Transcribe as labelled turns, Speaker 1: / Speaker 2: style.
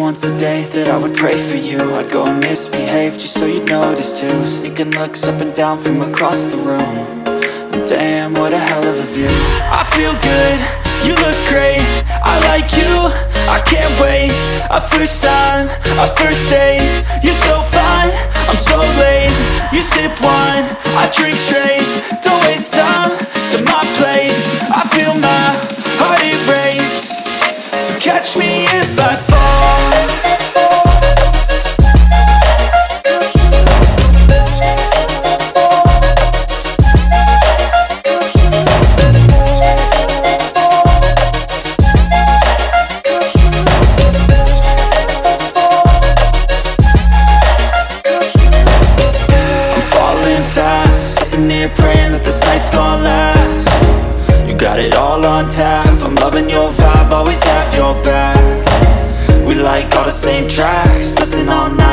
Speaker 1: once a day that I would pray for you. I'd go and misbehave just so you'd notice too. Sneaking looks up and down from across the room. And damn, what a hell of a view. I feel good, you look great, I like you, I can't wait. A first time, a first date, you're so fine, I'm so late. You sip wine, I drink straight. Don't waste time to my place. I feel my heart erase. So catch me if I fall. Praying that this night's gonna last. You got it all on tap, I'm loving your vibe, always have your back. We like all the same tracks, listen all night.